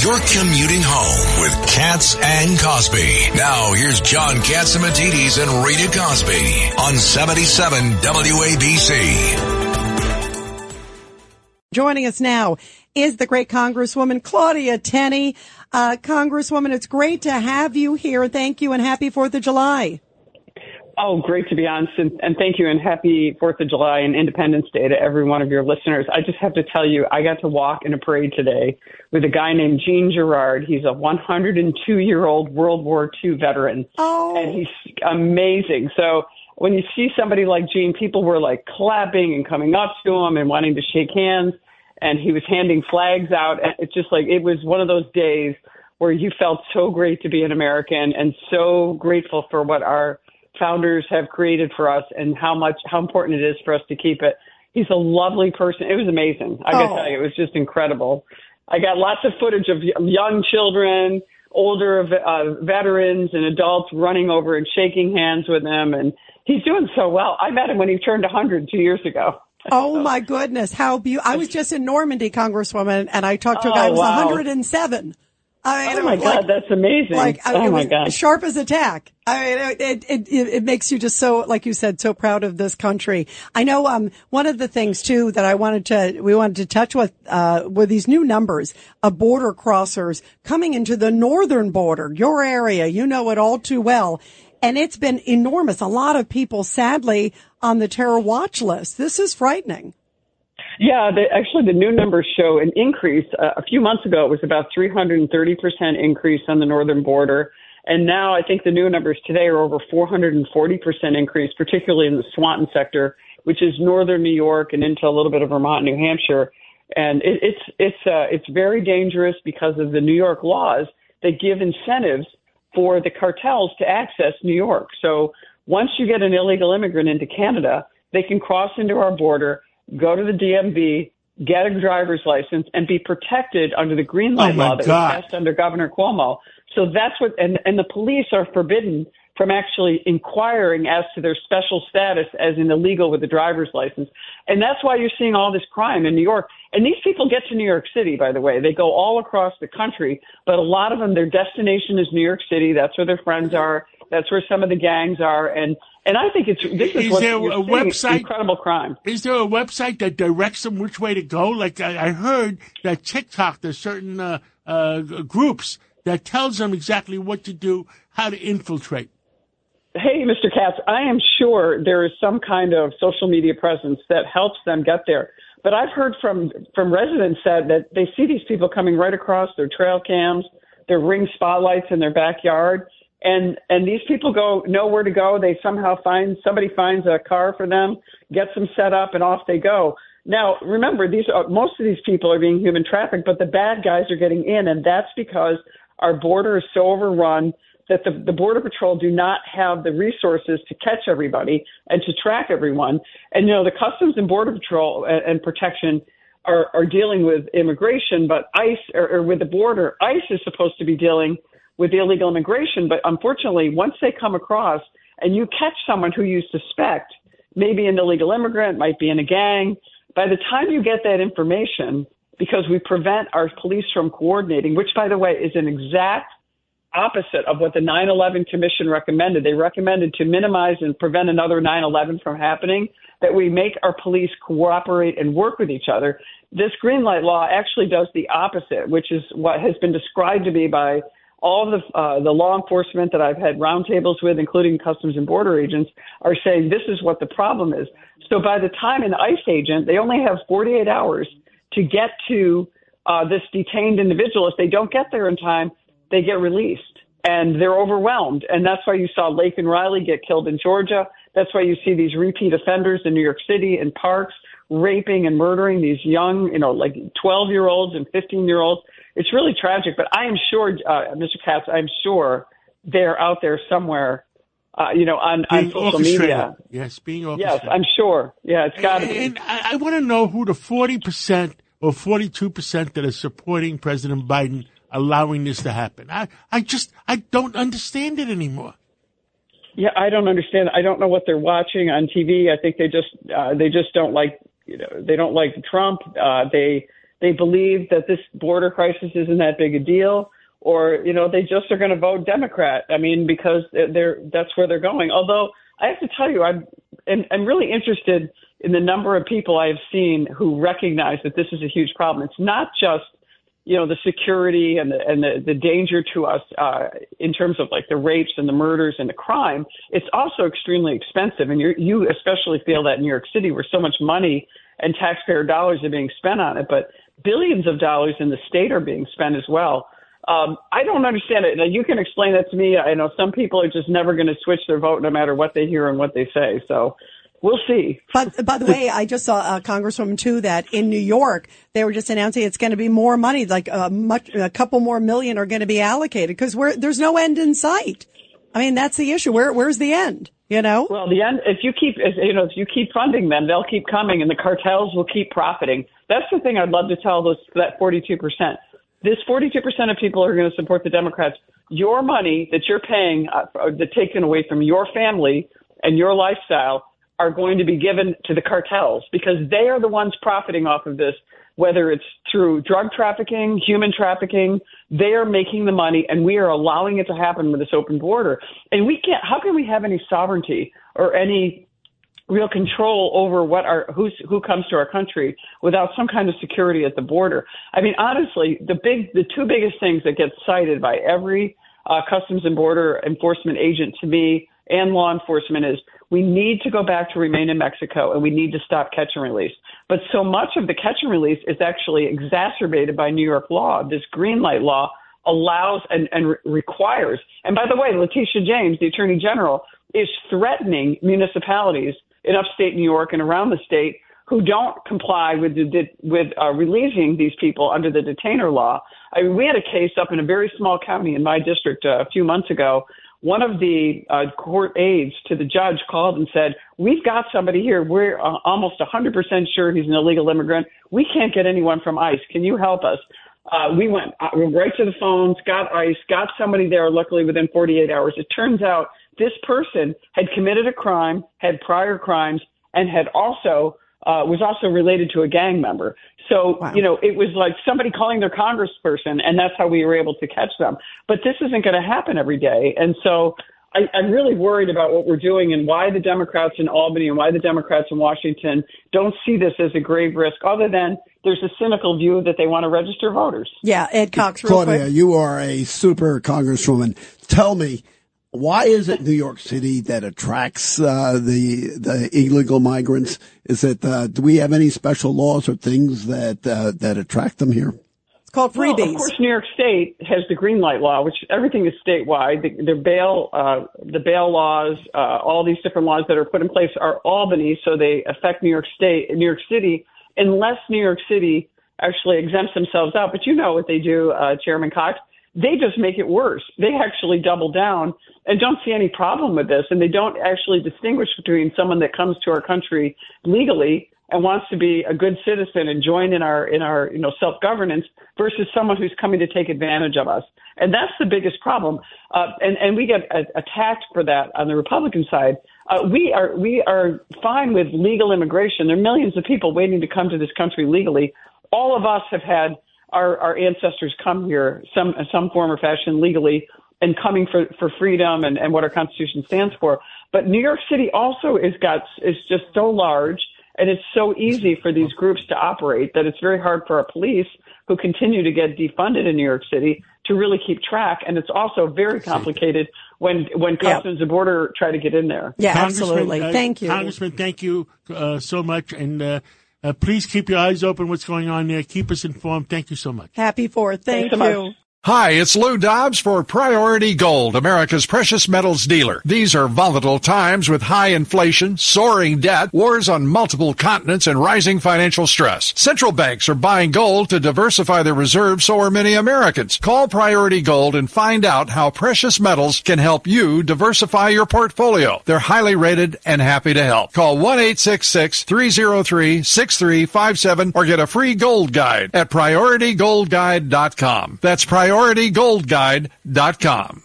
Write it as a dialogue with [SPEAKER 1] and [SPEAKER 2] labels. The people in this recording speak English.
[SPEAKER 1] You're commuting home with Katz and Cosby. Now, here's John Katzimatidis and Rita Cosby on 77 WABC.
[SPEAKER 2] Joining us now is the great Congresswoman Claudia Tenney. Congresswoman, it's great to have you here. Thank you and happy 4th of July.
[SPEAKER 3] Oh, great to be on, and thank you, and happy 4th of July and Independence Day to every one of your listeners. I just have to tell you, I got to walk in a parade today with a guy named Gene Gerard. He's a 102-year-old World War II veteran, and he's amazing. So when you see somebody like Gene, people were like clapping and coming up to him and wanting to shake hands, and he was handing flags out. It's just like, it was one of those days where you felt so great to be an American and so grateful for what our founders have created for us and how important it is for us to keep it. He's a lovely person. It was amazing. I gotta tell you, it was just incredible. I got lots of footage of young children, older veterans and adults running over and shaking hands with him. And he's doing so well. I met him when he turned 100 2 years ago.
[SPEAKER 2] Oh my goodness. How beautiful. I was just in Normandy, Congresswoman, and I talked to a guy who was 107. I mean,
[SPEAKER 3] oh my God, that's amazing. Oh my God.
[SPEAKER 2] Sharp as a tack. I mean, it makes you just so, like you said, so proud of this country. I know, one of the things too that we wanted to touch with, were these new numbers of border crossers coming into the northern border, your area. You know it all too well. And it's been enormous. A lot of people, sadly, on the terror watch list. This is frightening.
[SPEAKER 3] Yeah, actually the new numbers show an increase. A few months ago, it was about 330% increase on the northern border. And now I think the new numbers today are over 440% increase, particularly in the Swanton sector, which is northern New York and into a little bit of Vermont, New Hampshire. And it's very dangerous because of the New York laws that give incentives for the cartels to access New York. So once you get an illegal immigrant into Canada, they can cross into our border, go to the DMV, get a driver's license, and be protected under the green light law that was passed under Governor Cuomo. So that's what, and the police are forbidden from actually inquiring as to their special status as an illegal with a driver's license. And that's why you're seeing all this crime in New York. And these people get to New York City, by the way. They go all across the country, but a lot of them, their destination is New York City. That's where their friends are. That's where some of the gangs are. And I think this is what you're seeing, website, incredible crime.
[SPEAKER 4] Is there a website that directs them which way to go? Like I heard that TikTok, there's certain groups that tells them exactly what to do, how to infiltrate.
[SPEAKER 3] Hey, Mr. Katz, I am sure there is some kind of social media presence that helps them get there. But I've heard from residents that they see these people coming right across their trail cams, their ring spotlights in their backyard. And these people know where to go. They somehow somebody finds a car for them, gets them set up, and off they go. Now, remember, most of these people are being human trafficked, but the bad guys are getting in, and that's because our border is so overrun that the Border Patrol do not have the resources to catch everybody and to track everyone. And, the Customs and Border Patrol and Protection are dealing with immigration, but ICE, or with the border, ICE is supposed to be dealing with illegal immigration. But unfortunately, once they come across and you catch someone who you suspect may be an illegal immigrant, might be in a gang, by the time you get that information, because we prevent our police from coordinating, which, by the way, is an exact opposite of what the 9/11 Commission recommended. They recommended to minimize and prevent another 9/11 from happening, that we make our police cooperate and work with each other. This green light law actually does the opposite, which is what has been described to me by all of the law enforcement that I've had roundtables with, including Customs and Border agents, are saying this is what the problem is. So by the time an ICE agent, they only have 48 hours to get to this detained individual. If they don't get there in time, they get released, and they're overwhelmed. And that's why you saw Lake and Riley get killed in Georgia. That's why you see these repeat offenders in New York City in parks, raping and murdering these young, like 12-year-olds and 15-year-olds. It's really tragic. But I am sure, Mr. Katz, I'm sure they're out there somewhere, on social media.
[SPEAKER 4] Yes, being orchestrated.
[SPEAKER 3] Yes, I'm sure. Yeah, it's got to be.
[SPEAKER 4] And I want to know who the 40% or 42% that are supporting President Biden allowing this to happen. I don't understand it anymore.
[SPEAKER 3] Yeah, I don't understand. I don't know what they're watching on TV. I think they just don't like, they don't like Trump. they believe that this border crisis isn't that big a deal, or, they just are going to vote Democrat. I mean, because that's where they're going. Although I have to tell you, I'm really interested in the number of people I have seen who recognize that this is a huge problem. It's not just, the security and the danger to us in terms of like the rapes and the murders and the crime. It's also extremely expensive. And you especially feel that in New York City, where so much money and taxpayer dollars are being spent on it, but billions of dollars in the state are being spent as well. I don't understand it. Now, you can explain that to me. I know some people are just never going to switch their vote no matter what they hear and what they say. So we'll see.
[SPEAKER 2] But by the way, I just saw Congresswoman too that in New York they were just announcing it's going to be more money, like a couple more million are going to be allocated because there's no end in sight. I mean, that's the issue. Where's the end?
[SPEAKER 3] Well, the end. If you keep funding them, they'll keep coming, and the cartels will keep profiting. That's the thing I'd love to tell that 42%. This 42% of people are going to support the Democrats. Your money that you're paying, that's taken away from your family and your lifestyle, are going to be given to the cartels because they are the ones profiting off of this, whether it's through drug trafficking, human trafficking. They are making the money, and we are allowing it to happen with this open border. And how can we have any sovereignty or any real control over who comes to our country without some kind of security at the border? I mean, honestly, the two biggest things that get cited by every Customs and Border Enforcement agent to me and law enforcement is we need to go back to remain in Mexico, and we need to stop catch and release. But so much of the catch and release is actually exacerbated by New York law. This green light law allows and requires. And by the way, Letitia James, the Attorney General, is threatening municipalities in upstate New York and around the state who don't comply with releasing these people under the detainer law. I mean, we had a case up in a very small county in my district a few months ago. One of the court aides to the judge called and said, we've got somebody here. We're almost 100% sure he's an illegal immigrant. We can't get anyone from ICE. Can you help us? We went right to the phones, got ICE, got somebody there, luckily within 48 hours. It turns out this person had committed a crime, had prior crimes, and was also related to a gang member. So,
[SPEAKER 2] wow.
[SPEAKER 3] It was like somebody calling their congressperson, and that's how we were able to catch them. But this isn't going to happen every day. And so I'm really worried about what we're doing and why the Democrats in Albany and why the Democrats in Washington don't see this as a grave risk, other than there's a cynical view that they want to register voters.
[SPEAKER 2] Yeah, Ed Cox, real
[SPEAKER 5] Claudia,
[SPEAKER 2] quick.
[SPEAKER 5] you are a super congresswoman. Tell me, why is it New York City that attracts the illegal migrants? Is it do we have any special laws or things that attract them here?
[SPEAKER 2] It's called freebies.
[SPEAKER 3] Well, of course, New York State has the green light law, which everything is statewide. The bail laws, all these different laws that are put in place are Albany, so they affect New York City, unless New York City actually exempts themselves out. But you know what they do, Chairman Cox. They just make it worse. They actually double down and don't see any problem with this. And they don't actually distinguish between someone that comes to our country legally and wants to be a good citizen and join in our self-governance versus someone who's coming to take advantage of us. And that's the biggest problem. And we get attacked for that on the Republican side. We are fine with legal immigration. There are millions of people waiting to come to this country legally. All of us have had our ancestors come here some form or fashion legally and coming for freedom and what our Constitution stands for. But New York City also is just so large, and it's so easy for these groups to operate that it's very hard for our police, who continue to get defunded in New York City, to really keep track. And it's also very complicated when Customs and Border try to get in there.
[SPEAKER 2] Yeah, absolutely. Thank you.
[SPEAKER 4] Congressman, thank you so much. And please keep your eyes open what's going on there. Keep us informed. Thank you so much.
[SPEAKER 2] Happy 4th. Thank you.
[SPEAKER 3] So much.
[SPEAKER 1] Hi, it's Lou Dobbs for Priority Gold, America's precious metals dealer. These are volatile times with high inflation, soaring debt, wars on multiple continents, and rising financial stress. Central banks are buying gold to diversify their reserves, so are many Americans. Call Priority Gold and find out how precious metals can help you diversify your portfolio. They're highly rated and happy to help. Call 1-866-303-6357 or get a free gold guide at PriorityGoldGuide.com. That's PriorityGoldGuide.com.